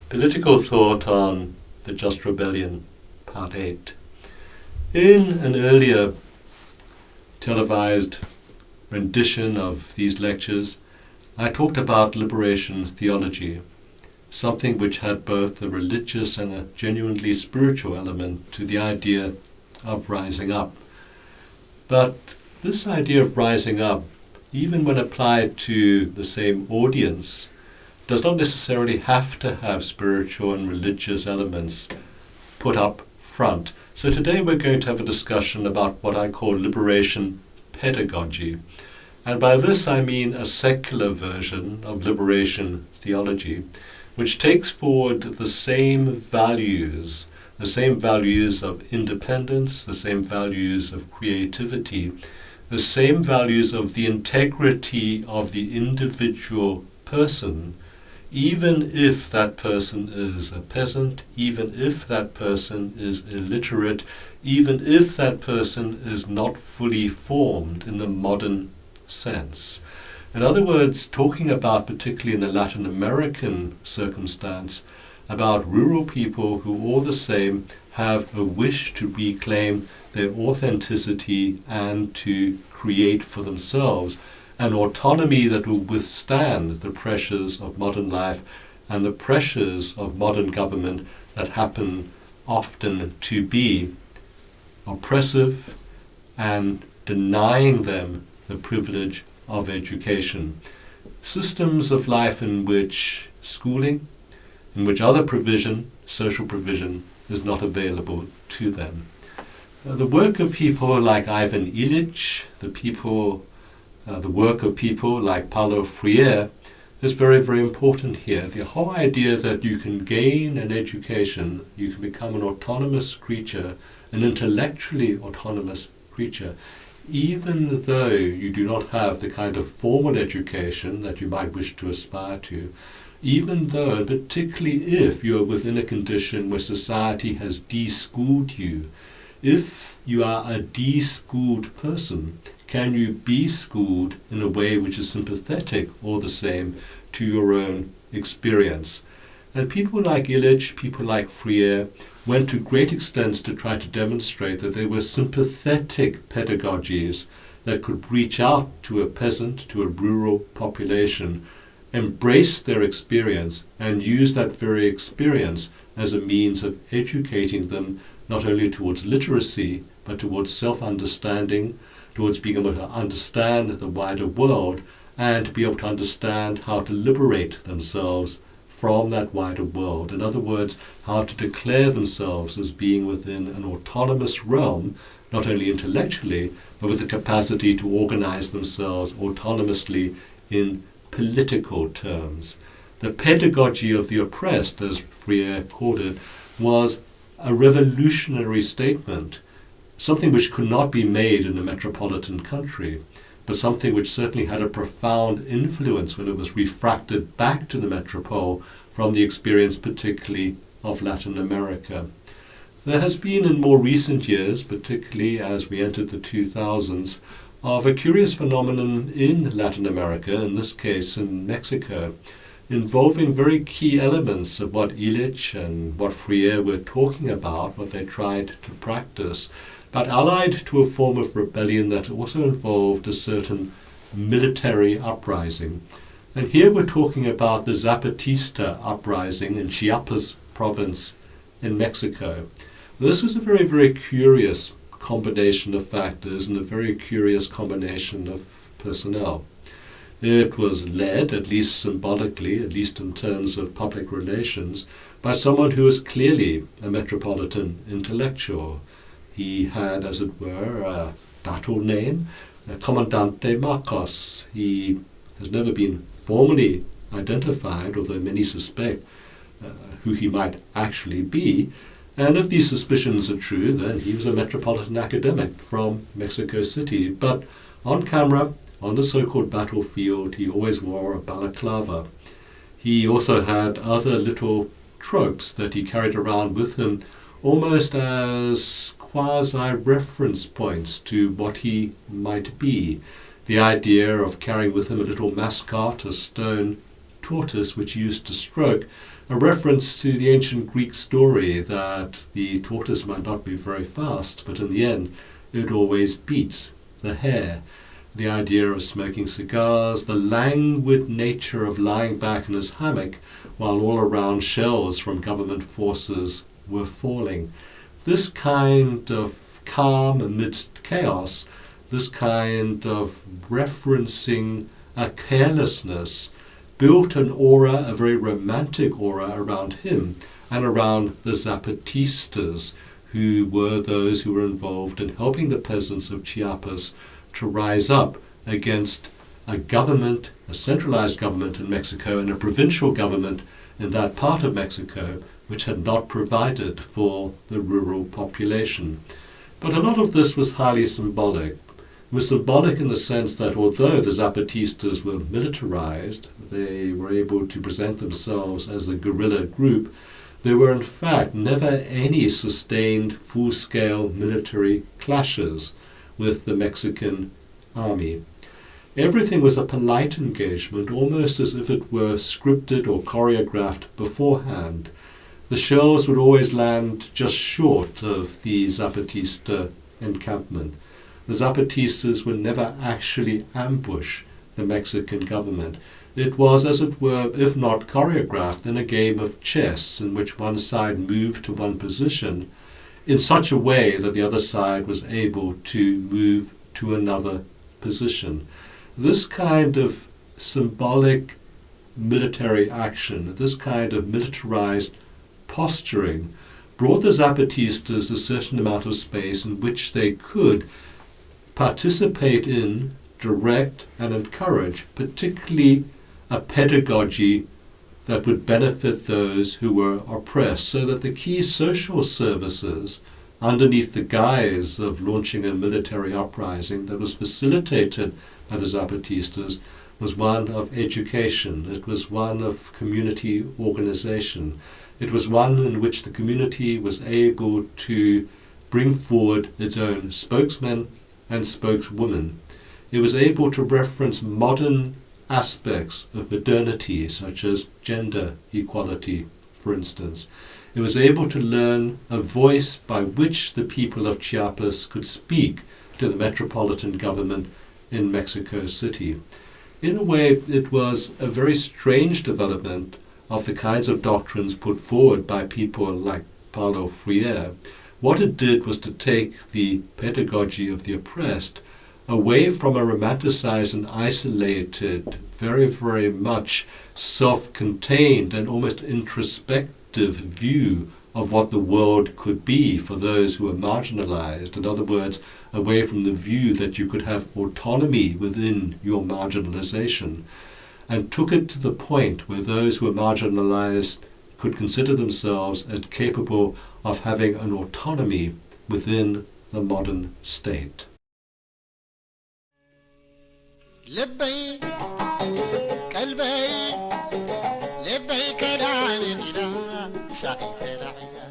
Political thought on the Just Rebellion, Part 8. In an earlier televised rendition of these lectures, I talked about liberation theology, something which had both a religious and a genuinely spiritual element to the idea of rising up. But this idea of rising up, even when applied to the same audience, does not necessarily have to have spiritual and religious elements put up front. So today we're going to have a discussion about what I call liberation pedagogy. And by this I mean a secular version of liberation theology, which takes forward the same values of independence, the same values of creativity, the same values of the integrity of the individual person, even if that person is a peasant, even if that person is illiterate, even if that person is not fully formed in the modern sense. In other words, talking about, particularly in the Latin American circumstance, about rural people who all the same have a wish to reclaim their authenticity and to create for themselves an autonomy that will withstand the pressures of modern life and the pressures of modern government that happen often to be oppressive and denying them the privilege of education. Systems of life in which schooling, in which other provision, social provision, is not available to them. The work of people like Ivan Illich, the work of people like Paulo Freire is very, very important here. The whole idea that you can gain an education, you can become an autonomous creature, an intellectually autonomous creature, even though you do not have the kind of formal education that you might wish to aspire to, even though, and particularly if you are within a condition where society has de-schooled you. If you are a de-schooled person, can you be schooled in a way which is sympathetic all the same to your own experience? And people like Illich, people like Freire, went to great extents to try to demonstrate that they were sympathetic pedagogies that could reach out to a peasant, to a rural population, embrace their experience, and use that very experience as a means of educating them not only towards literacy, but towards self-understanding, towards being able to understand the wider world, and to be able to understand how to liberate themselves from that wider world. In other words, how to declare themselves as being within an autonomous realm, not only intellectually, but with the capacity to organize themselves autonomously in political terms. The pedagogy of the oppressed, as Freire called it, was a revolutionary statement, something which could not be made in a metropolitan country, but something which certainly had a profound influence when it was refracted back to the metropole from the experience particularly of Latin America. There has been in more recent years, particularly as we entered the 2000s, of a curious phenomenon in Latin America, in this case in Mexico, involving very key elements of what Illich and what Freire were talking about, what they tried to practice, but allied to a form of rebellion that also involved a certain military uprising. And here we're talking about the Zapatista uprising in Chiapas province in Mexico. This was a very, very curious combination of factors and a very curious combination of personnel. It was led, at least symbolically, at least in terms of public relations, by someone who was clearly a metropolitan intellectual. He had, as it were, a battle name, Comandante Marcos. He has never been formally identified, although many suspect who he might actually be. And if these suspicions are true, then he was a metropolitan academic from Mexico City. But on camera, on the so-called battlefield, he always wore a balaclava. He also had other little tropes that he carried around with him, almost as quasi-reference points to what he might be. The idea of carrying with him a little mascot, a stone tortoise which he used to stroke, a reference to the ancient Greek story that the tortoise might not be very fast, but in the end it always beats the hare. The idea of smoking cigars, the languid nature of lying back in his hammock while all around shells from government forces were falling. This kind of calm amidst chaos, this kind of referencing a carelessness, built an aura, a very romantic aura around him and around the Zapatistas, who were those who were involved in helping the peasants of Chiapas to rise up against a government, a centralized government in Mexico and a provincial government in that part of Mexico which had not provided for the rural population. But a lot of this was highly symbolic. It was symbolic in the sense that although the Zapatistas were militarized, they were able to present themselves as a guerrilla group, there were in fact never any sustained full-scale military clashes with the Mexican army. Everything was a polite engagement, almost as if it were scripted or choreographed beforehand. The shells would always land just short of the Zapatista encampment. The Zapatistas would never actually ambush the Mexican government. It was, as it were, if not choreographed, then a game of chess in which one side moved to one position in such a way that the other side was able to move to another position. This kind of symbolic military action, this kind of militarized posturing, brought the Zapatistas a certain amount of space in which they could participate in, direct, and encourage, particularly a pedagogy that would benefit those who were oppressed, so that the key social services, underneath the guise of launching a military uprising that was facilitated by the Zapatistas, was one of education. It was one of community organization. It was one in which the community was able to bring forward its own spokesmen and spokeswomen. It was able to reference modern aspects of modernity, such as gender equality, for instance. It was able to learn a voice by which the people of Chiapas could speak to the metropolitan government in Mexico City. In a way, it was a very strange development of the kinds of doctrines put forward by people like Paulo Freire. What it did was to take the pedagogy of the oppressed away from a romanticized and isolated, very, very much self-contained and almost introspective view of what the world could be for those who are marginalized. In other words, away from the view that you could have autonomy within your marginalization, and took it to the point where those who are marginalized could consider themselves as capable of having an autonomy within the modern state. لبيك قلبي لبيك لا نجلا سعيد رعيا